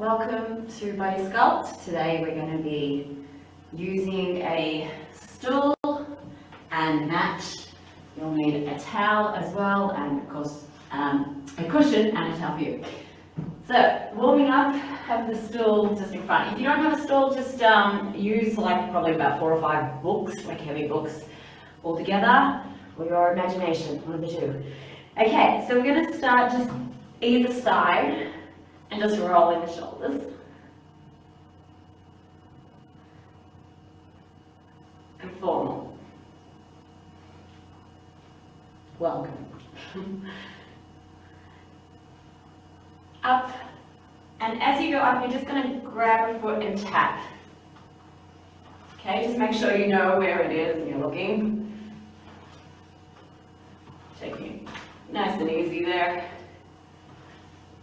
Welcome to Body Sculpt. Today we're going to be using a stool and mat. You'll need a towel as well, and of course a cushion and a towel for you. So warming up, have the stool just in front. If you don't have a stool, just use like probably about 4 or 5 books, like heavy books all together, or your imagination, one of the two. Okay, so we're going to start just either side and just rolling the shoulders. And formal. Welcome. Up. And as you go up, you're just going to grab a foot and tap. Okay, just make sure you know where it is and you're looking. Taking it nice and easy there.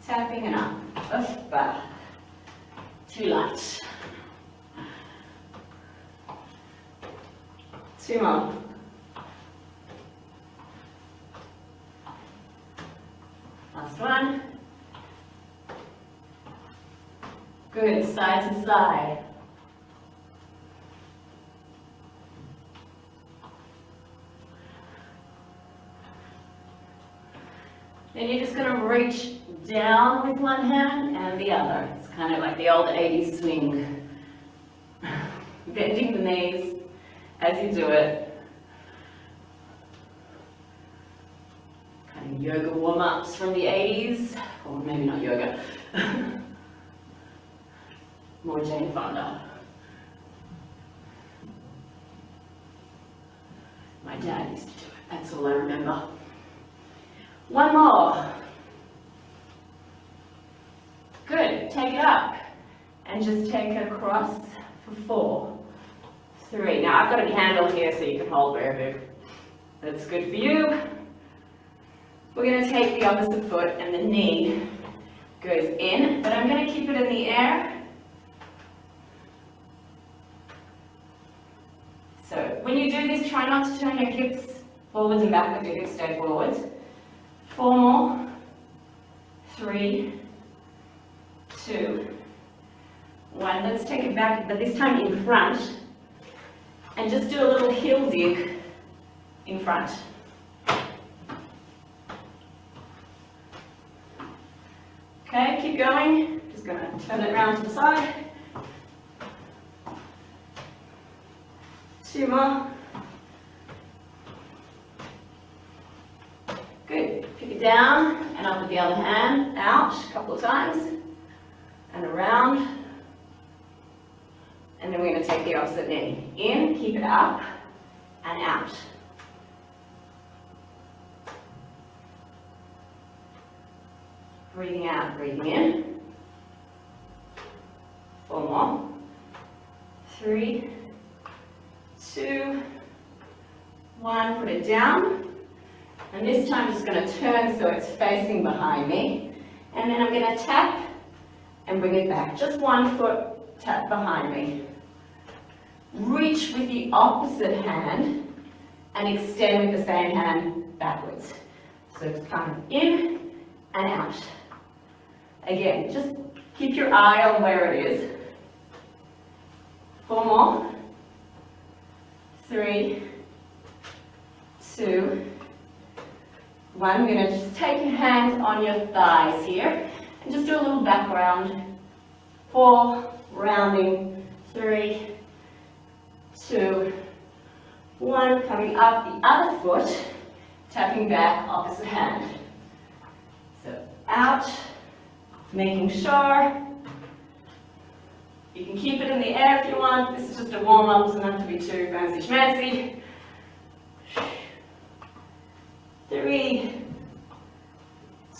Tapping and up. Up. Too light. 2 more. Last one. Good, side to side. Then you're just going to reach down with one hand and the other. It's kind of like the old 80s swing. Bending the knees as you do it. Kind of yoga warm-ups from the 80s, or maybe not yoga. More Jane Fonda. My dad used to do it, that's all I remember. One more. Good, take it up and just take it across for 4, 3. Now I've got a handle here so you can hold wherever that's good for you. We're going to take the opposite foot and the knee goes in, but I'm going to keep it in the air. So when you do this, try not to turn your hips forwards and backwards, your hips stay forwards. 4 more, 3, 2, 1. Let's take it back, but this time in front, and just do a little heel dig in front. Okay, keep going. Just going to turn it around to the side. 2 more. Good. Pick it down and up with the other hand. Out a couple of times. And around. And then we're going to take the opposite knee. In, keep it up, and out. Breathing out, breathing in. 4 more. 3, 2, 1. Put it down. And this time I'm just going to turn so it's facing behind me. And then I'm going to tap and bring it back. Just 1 foot tap behind me. Reach with the opposite hand and extend with the same hand backwards. So it's kind of in and out. Again, just keep your eye on where it is. 4 more. 3, 2, 1. We're going to just take your hands on your thighs here and just do a little back round. 4, rounding. 3, 2, 1. Coming up the other foot, tapping back, opposite hand. So out, making sure. You can keep it in the air if you want. This is just a warm-up, doesn't have to be too fancy schmancy. 3,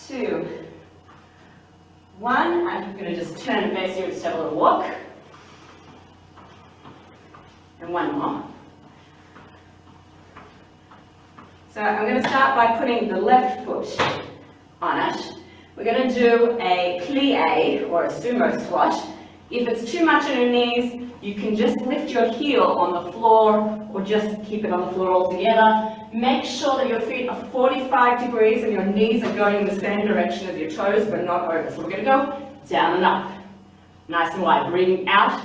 2, 1. I'm going to just turn and face you and just have a little walk. And 1 more. So I'm going to start by putting the left foot on it. We're going to do a plie or a sumo squat. If it's too much on your knees, you can just lift your heel on the floor or just keep it on the floor altogether. Make sure that your feet are 45 degrees and your knees are going in the same direction as your toes, but not over. So we're going to go down and up. Nice and wide. Breathing out,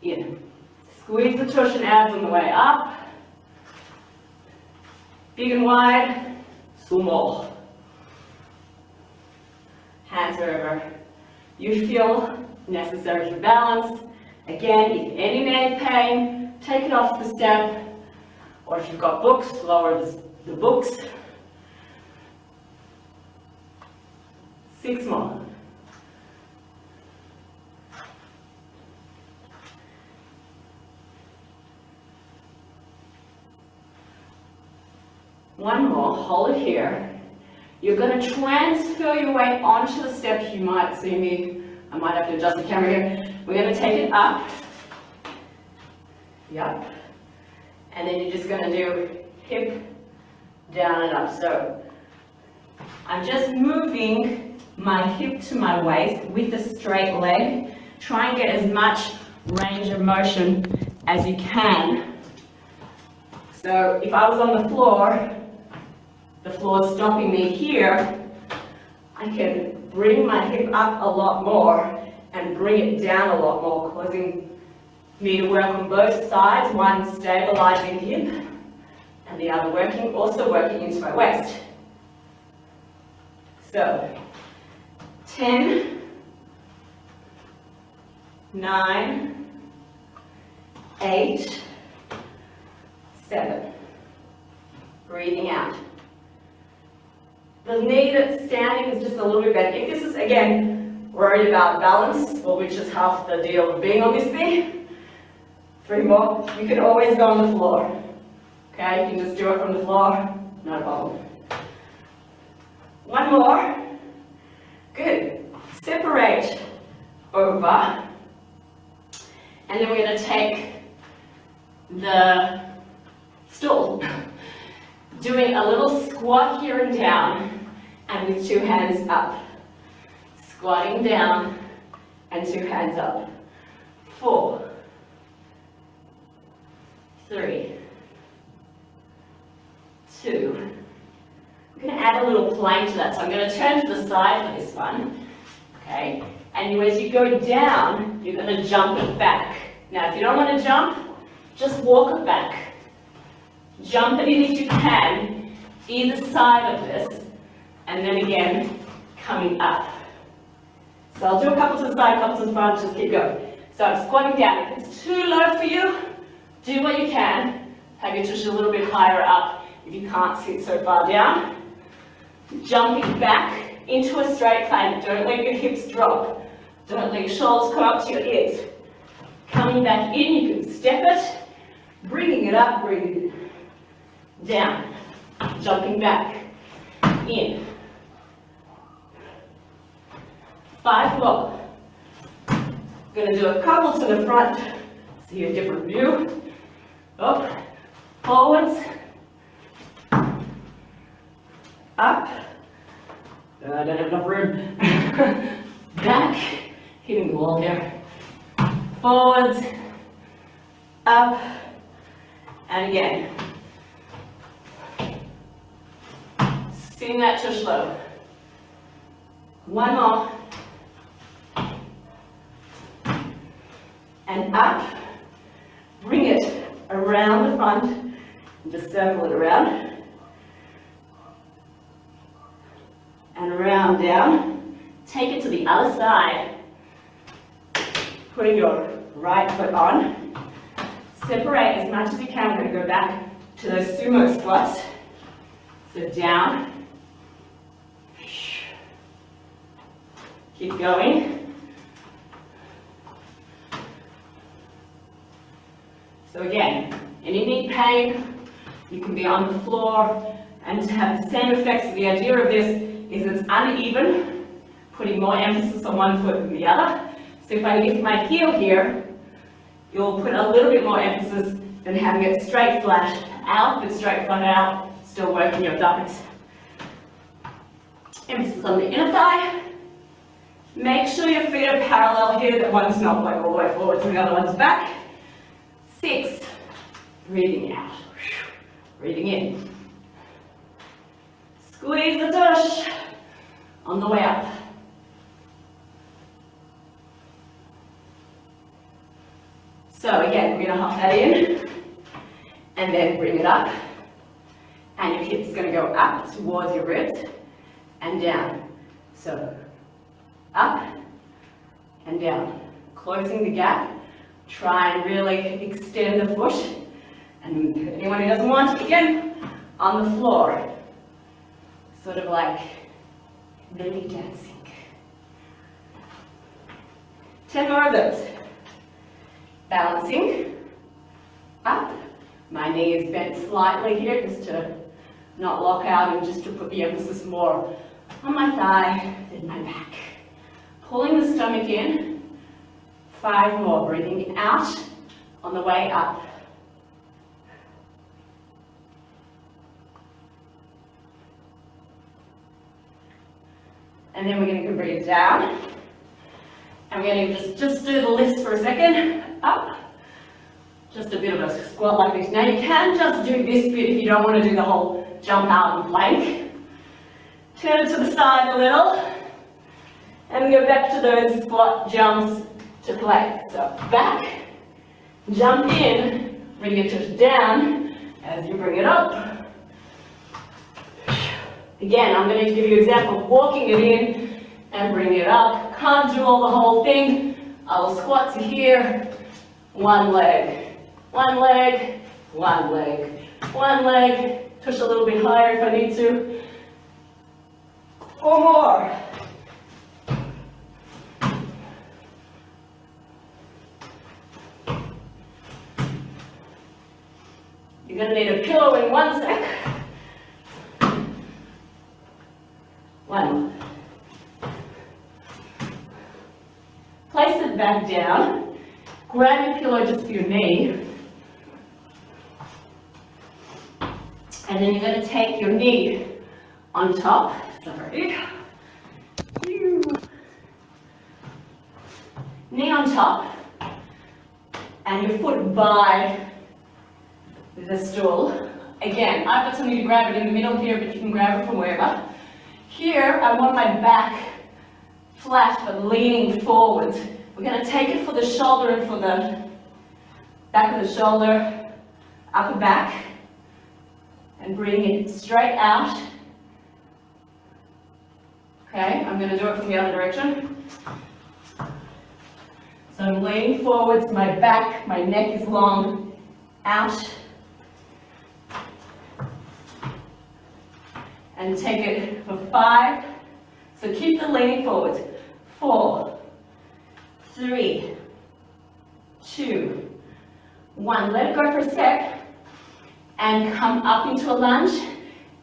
in. Squeeze the tush and abs on the way up. Big and wide, sumo. Hands wherever you feel necessary to balance. Again, if any nail pain, take it off the step. Or if you've got books, lower the books. 6 more. One more, hold it here. You're going to transfer your weight onto the step. You might see me, I might have to adjust the camera here. We're going to take it up. Yep. And then you're just going to do hip, down and up. So I'm just moving my hip to my waist with a straight leg. Try and get as much range of motion as you can. So if I was on the floor is stopping me here, I can bring my hip up a lot more and bring it down a lot more, causing me to work on both sides, one stabilizing hip and the other also working into my waist. So 10, 9, 8, 7. Breathing out. The knee that's standing is just a little bit better. If this is, again, worried about balance, well, which is half the deal of being on this thing, 3 more. You can always go on the floor. Okay, you can just do it from the floor, no problem. 1 more. Good. Separate over. And then we're going to take the stool. Doing a little squat here and down, and with 2 hands up. Squatting down and 2 hands up. 4, 3, 2. I'm going to add a little plank to that, so I'm going to turn to the side for this one. Okay, and as you go down, you're going to jump it back. Now, if you don't want to jump, just walk it back. Jump it in if you can, either side of this, and then again, coming up. So I'll do a couple to the side, couple to the front, just keep going. So I'm squatting down. If it's too low for you, do what you can. Have your tush a little bit higher up if you can't sit so far down. Jumping back into a straight plane. Don't let your hips drop. Don't let your shoulders come up to your ears. Coming back in, you can step it, bringing it up, bringing it down, jumping back, in. 5 more. Going to do a couple to the front, see a different view. Up, forwards, up. I don't have enough room. Back, hitting the wall there. Forwards, up, and again. Sitting that tush low. 1 more. And up. Bring it around the front. And just circle it around. And around down. Take it to the other side. Putting your right foot on. Separate as much as you can. We're going to go back to those sumo squats. So down. Keep going. So again, any knee pain, you can be on the floor and to have the same effects. The idea of this is it's uneven, putting more emphasis on one foot than the other. So if I lift my heel here, you'll put a little bit more emphasis than having it straight flat out, but straight flat out, still working your thighs. Emphasis on the inner thigh. Make sure your feet are parallel here, that one's not like all the way forward and the other one's back. 6, breathing out, breathing in. Squeeze the tush on the way up. So again, we're going to hop that in and then bring it up, and your hip's going to go up towards your ribs and down. So up and down, closing the gap. Try and really extend the foot, and anyone who doesn't want, again, on the floor, sort of like belly dancing. 10 more of those. Balancing, up. My knee is bent slightly here just to not lock out and just to put the emphasis more on my thigh than my back. Pulling the stomach in. 5 more, breathing out on the way up. And then we're going to breathe down. And we're going to just do the lifts for a second. Up. Just a bit of a squat like this. Now you can just do this bit if you don't want to do the whole jump out and plank. Turn it to the side a little. And go back to those squat jumps to plank. So back, jump in, bring it down as you bring it up. Again, I'm going to give you an example of walking it in and bring it up. Can't do all the whole thing. I'll squat to here. One leg, one leg, one leg, one leg. Push a little bit higher if I need to. 4 more. You're going to need a pillow in 1 sec. 1 more. Place it back down. Grab your pillow just for your knee. And then you're going to take your knee on top. Sorry. Knee on top. And your foot by the stool. Again, I've got something to grab it in the middle here, but you can grab it from wherever. Here, I want my back flat but leaning forwards. We're going to take it for the shoulder and for the back of the shoulder, upper back, and bring it straight out. Okay, I'm going to do it from the other direction. So I'm leaning forwards, my back, my neck is long, out. And take it for 5. So keep the leaning forwards. 4, 3, 2, 1. Let it go for a sec. And come up into a lunge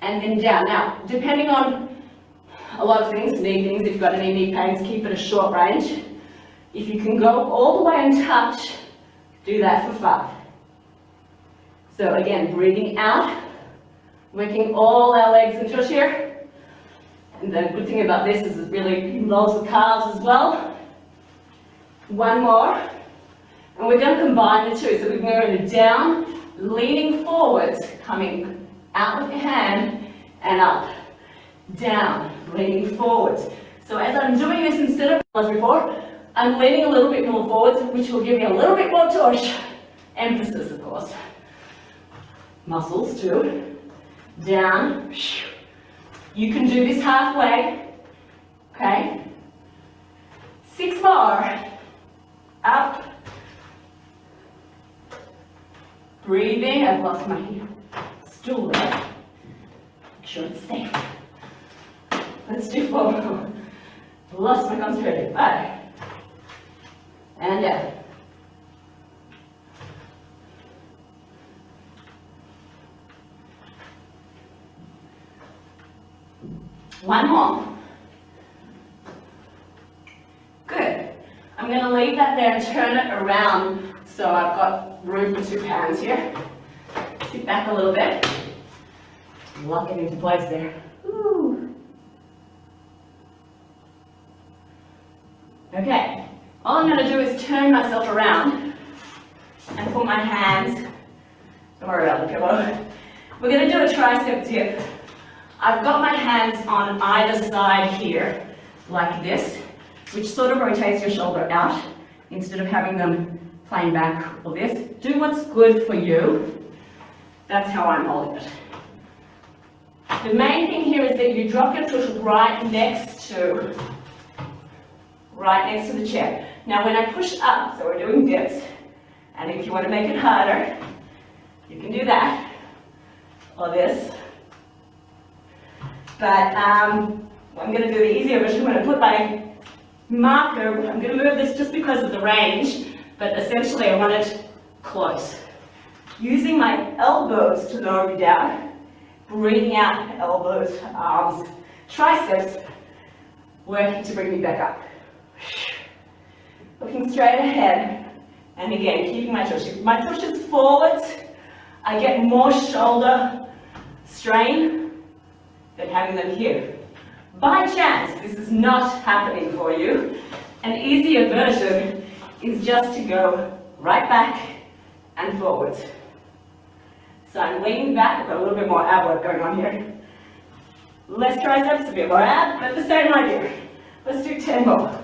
and then down. Now, depending on a lot of things, knee things, if you've got any knee pains, keep it a short range. If you can go all the way and touch, do that for 5. So again, breathing out. Working all our legs and tush here. And the good thing about this is it really involves the calves as well. 1 more. And we're going to combine the two. So we're going to go down, leaning forwards, coming out with your hand and up. Down, leaning forwards. So as I'm doing this, instead of as before, I'm leaning a little bit more forwards, which will give me a little bit more tush. Emphasis, of course. Muscles too. Down. You can do this halfway. Okay. 6 more. Up. Breathing. I've lost my stool there. Make sure it's safe. Let's do 4 more. Lost my concentration. 5. And down. One more. Good. I'm going to leave that there and turn it around so I've got room for 2 hands here. Sit back a little bit. Lock it into place there. Ooh. Okay. All I'm going to do is turn myself around and put my hands, don't worry about the pillow. We're going to do a tricep dip. I've got my hands on either side here, like this, which sort of rotates your shoulder out instead of having them playing back all this. Do what's good for you. That's how I'm holding it. The main thing here is that you drop your tush right next to the chair. Now when I push up, so we're doing dips, and if you want to make it harder, you can do that, or this. But I'm going to do the easier version. When I put my marker, I'm going to move this just because of the range, but essentially I want it close. Using my elbows to lower me down, breathing out, elbows, arms, triceps, working to bring me back up. Looking straight ahead, and again, keeping my tush. If my tush is forwards, I get more shoulder strain than having them here. By chance, this is not happening for you, an easier version is just to go right back and forwards. So I'm leaning back, I've got a little bit more ab work going on here. Less triceps, a bit more ab, but the same idea. Let's do 10 more.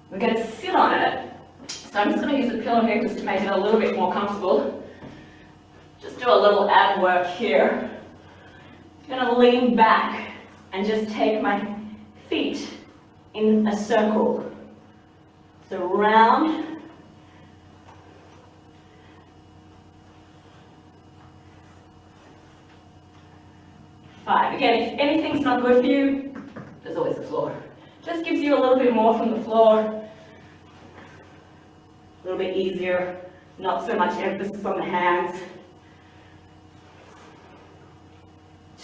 We're going to sit on it, so I'm just going to use a pillow here just to make it a little bit more comfortable. Just do a little ab work here. I'm going to lean back and just take my feet in a circle. So round, five. Again, if anything's not good for you, there's always the floor. Just gives you a little bit more from the floor, a little bit easier, not so much emphasis on the hands.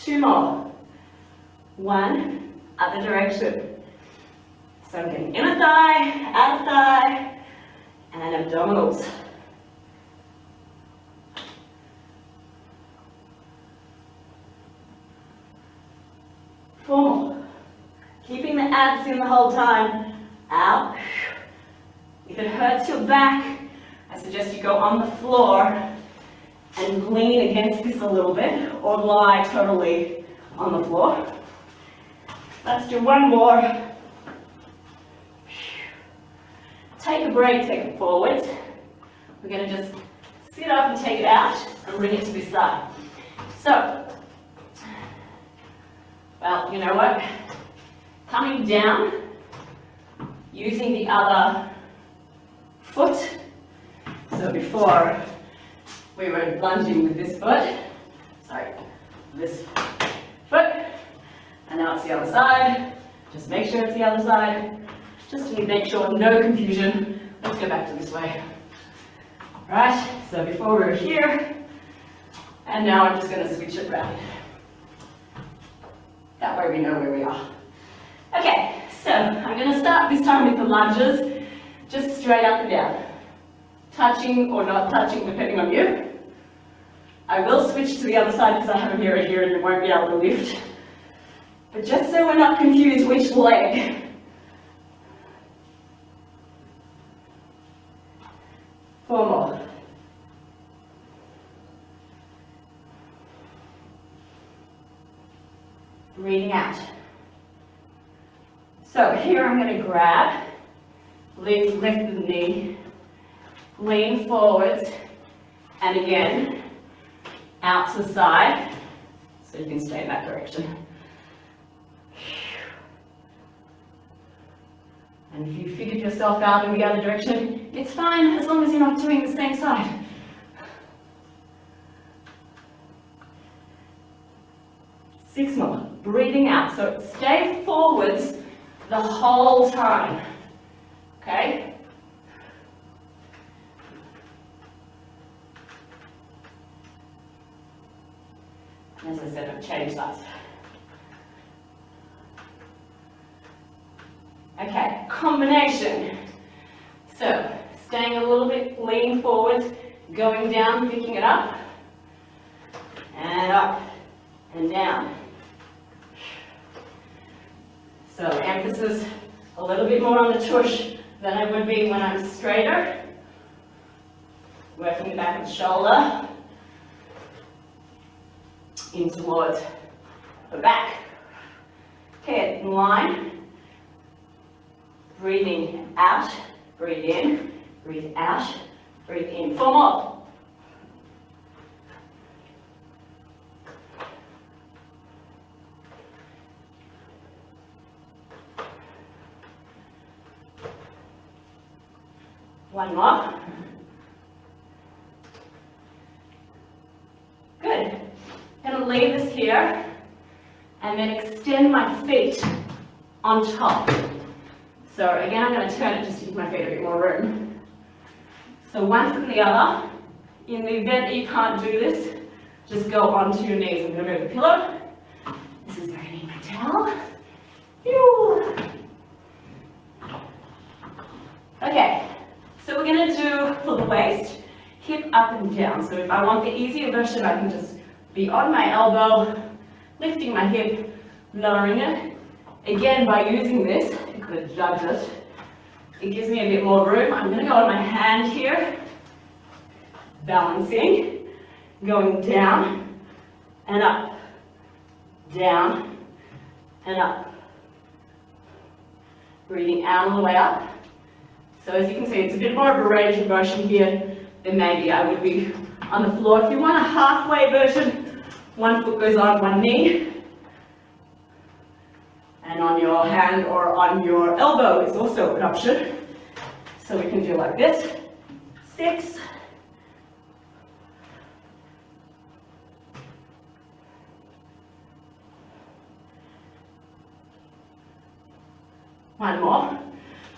2 more. 1, other direction. So I'm getting inner thigh, outer thigh, and abdominals. 4 more. Keeping the abs in the whole time. Out. If it hurts your back, I suggest you go on the floor and lean against this a little bit, or lie totally on the floor. Let's do 1 more. Take a break, take it forward. We're going to just sit up and take it out and bring it to this side. So, well, you know what? Coming down, using the other foot. So before we were lunging with this foot, this foot, and now it's the other side. Just make sure it's the other side. Just to make sure, no confusion. Let's go back to this way. Right, so before we were here, and now I'm just going to switch it around. That way we know where we are. Okay, so I'm going to start this time with the lunges, just straight up and down. Touching or not touching, depending on you. I will switch to the other side because I have a mirror here and you won't be able to lift. But just so we're not confused which leg. 4 more. Breathing out. So here I'm going to grab, lift the knee, lean forwards, and again, out to the side, so you can stay in that direction. And if you figured yourself out in the other direction, it's fine as long as you're not doing the same side. 6 more. Breathing out. So stay forwards the whole time. Okay? As I said, I've changed sides. Okay, combination. So, staying a little bit, lean forwards, going down, picking it up, and down. So, emphasis a little bit more on the tush, than I would be when I'm straighter. Working the back of the shoulder in towards the back. Head in line. Breathing out, breathe in, breathe out, breathe in. 4 more. One more. Good. I'm going to leave this here and then extend my feet on top. So again, I'm going to turn it just to give my feet a bit more room. So one from the other. In the event that you can't do this, just go onto your knees. I'm going to move the pillow. This is where I need my towel. Phew. Okay, so we're going to do for the waist, hip up and down. So if I want the easier version, I can just be on my elbow, lifting my hip, lowering it. Again, by using this, you could adjust it. It gives me a bit more room. I'm going to go on my hand here, balancing, going down and up, down and up. Breathing out all the way up. So as you can see, it's a bit more of a range of motion here than maybe I would be on the floor. If you want a halfway version, one foot goes on one knee, and on your hand or on your elbow is also an option. So we can do like this. 6. One more.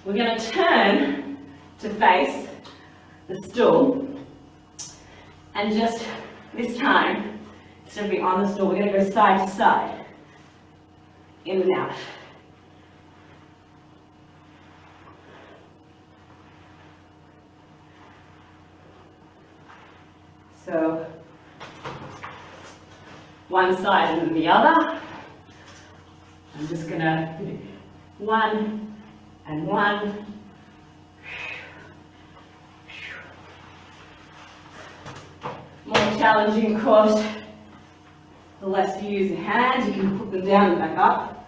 We're going to turn to face the stool, and just this time, instead of being on the stool, we're going to go side to side, in and out. So, one side and then the other. I'm just going to do 1 and 1. More challenging, of course, the less you use your hands. You can put them down and back up,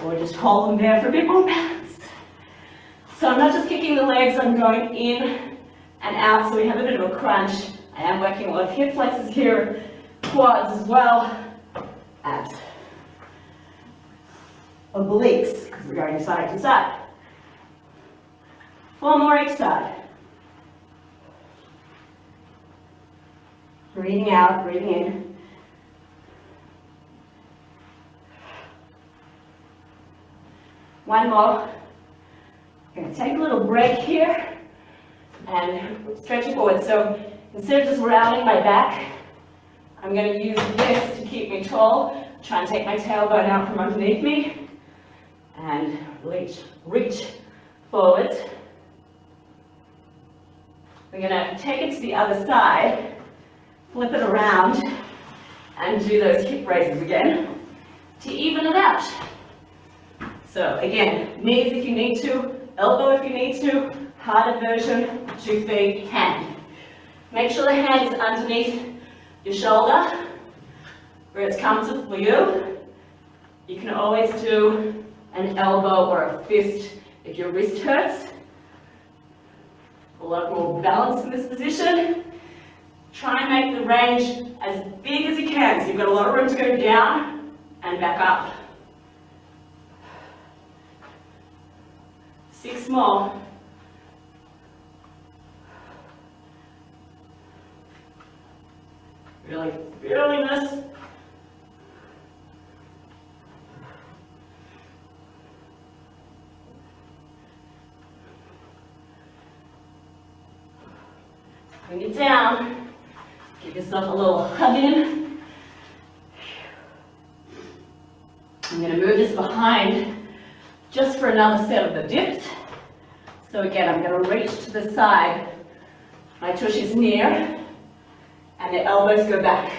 or just hold them there for a bit more balance. So I'm not just kicking the legs, I'm going in and out, so we have a bit of a crunch. I am working a lot of hip flexors here, quads as well, abs, obliques, because we're going side to side. 4 more each side. Breathing out, breathing in. One more. I'm going to take a little break here and stretch it forward. So instead of just rounding my back, I'm going to use this to keep me tall. Try and take my tailbone out from underneath me and reach forward. We're going to take it to the other side, flip it around, and do those hip raises again to even it out. So again, knees if you need to, elbow if you need to, harder version, 2 feet, hand. Make sure the hand is underneath your shoulder, where it's comfortable for you. You can always do an elbow or a fist if your wrist hurts. A lot more balance in this position. Try and make the range as big as you can, so you've got a lot of room to go down and back up. 6 more. Really feeling this. Bring it down. Give yourself a little hug in. I'm going to move this behind just for another set of the dips. So again, I'm going to reach to the side. My tush is near, and the elbows go back.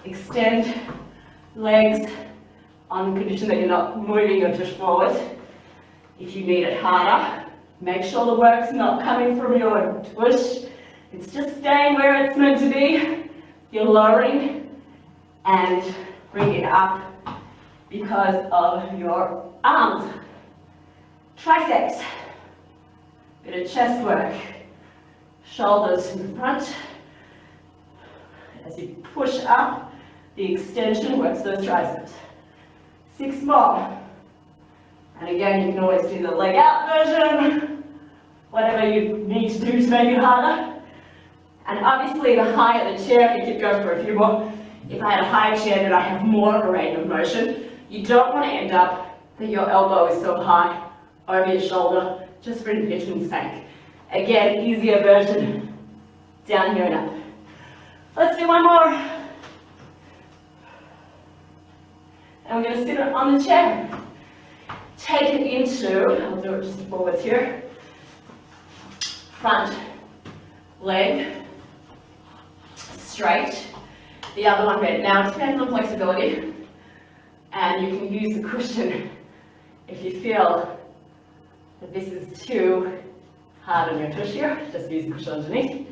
Extend legs on the condition that you're not moving your tush forward. If you need it harder, Make sure the work's not coming from your tush. It's just staying where it's meant to be. You're lowering and bringing it up because of your arms. Triceps. Bit of chest work. Shoulders in front. As you push up, the extension works those triceps. 6 more. And again, you can always do the leg out version. Whatever you need to do to make it harder. And obviously the higher the chair, you could go for a few more. If I had a higher chair, then I have more of a range of motion. You don't want to end up that your elbow is so high over your shoulder, just for envisioning's sake. Again, easier version, down here and up. Let's do one more. And we're going to sit it on the chair. Take it into, I'll do it just forwards here, front leg, straight, the other one bent. Now it depends on flexibility, and you can use the cushion if you feel that this is too hard on your tush here, just use the cushion underneath.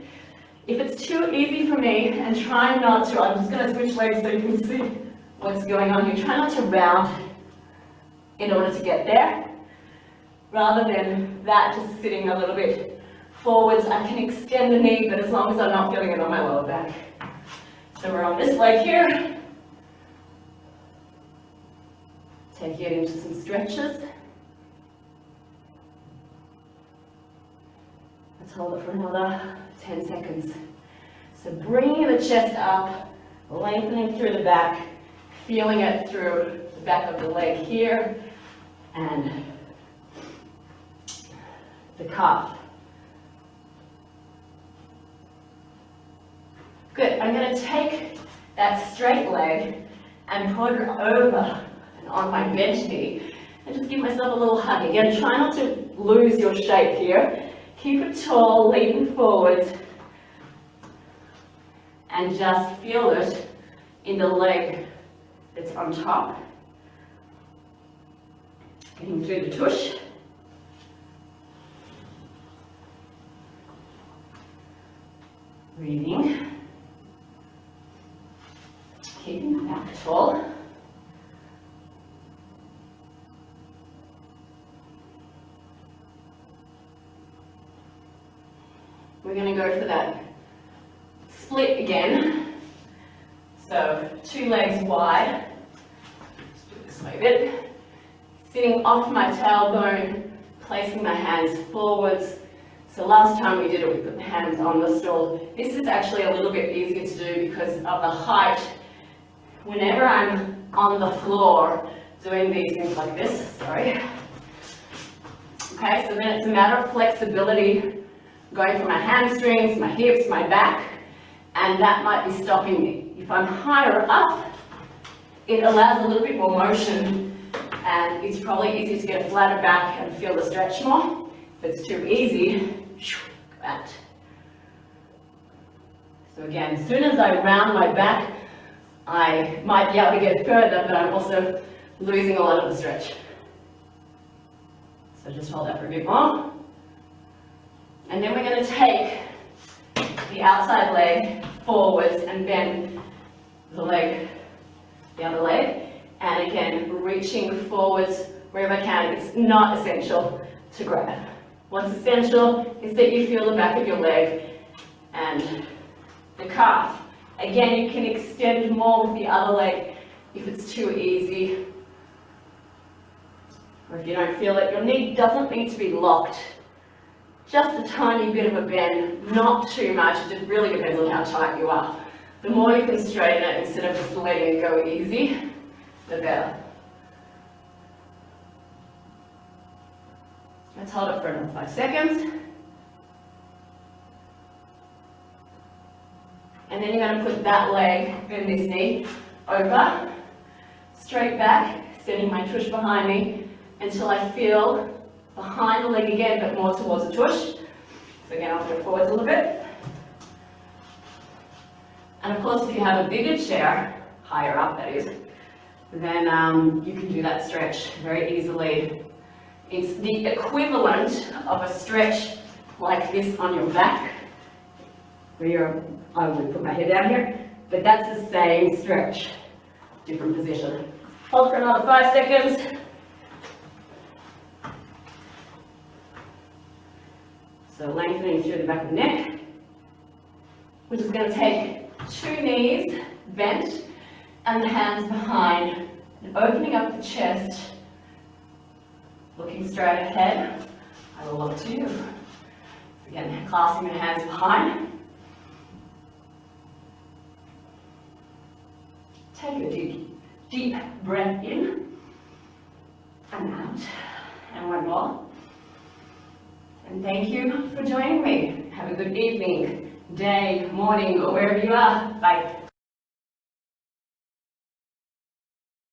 If it's too easy for me, and try not to, I'm just going to switch legs so you can see what's going on here, try not to round in order to get there, rather than that just sitting a little bit forwards. I can extend the knee, but as long as I'm not feeling it on my lower back. So we're on this leg here. Take it into some stretches. Let's hold it for another 10 seconds. So bringing the chest up, lengthening through the back, feeling it through the back of the leg here, and the calf. Good, I'm going to take that straight leg and put it over and on my bench knee and just give myself a little hug. Again, try not to lose your shape here. Keep it tall, lean forwards, and just feel it in the leg that's on top. Getting through the tush. Breathing. Keeping the back tall. We're going to go for that split again. So 2 legs wide. Let's do this way a bit. Sitting off my tailbone, placing my hands forwards. So last time we did it, we put the hands on the stool. This is actually a little bit easier to do because of the height. Whenever I'm on the floor doing these things like this, sorry. Okay, so then it's a matter of flexibility, going for my hamstrings, my hips, my back, and that might be stopping me. If I'm higher up, it allows a little bit more motion, and it's probably easier to get a flatter back and feel the stretch more. If it's too easy, go out. So again, as soon as I round my back, I might be able to get further, but I'm also losing a lot of the stretch. So just hold that for a bit more. And then we're going to take the outside leg forwards and bend the leg, the other leg. And again, reaching forwards wherever I can. It's not essential to grab. What's essential is that you feel the back of your leg and the calf. Again, you can extend more with the other leg if it's too easy. Or if you don't feel it, your knee doesn't need to be locked. Just a tiny bit of a bend, not too much. It just really depends on how tight you are. The more you can straighten it instead of just letting it go easy, the better. Let's hold it for another 5 seconds. And then you're going to put that leg, bend this knee, over, straight back, sending my tush behind me until I feel behind the leg again, but more towards the tush. So again, I'll go forwards a little bit. And of course, if you have a bigger chair, higher up that is, then you can do that stretch very easily It's the equivalent of a stretch like this on your back, where I would put my head down here, but that's the same stretch, different position. Hold for another 5 seconds. So lengthening through the back of the neck. We're just going to take 2 knees bent and the hands behind, and opening up the chest, looking straight ahead. I will look to you. Again, clasping the hands behind. Take a deep breath in and out. And one more. And thank you for joining me. Have a good evening, day, morning, or wherever you are. Bye.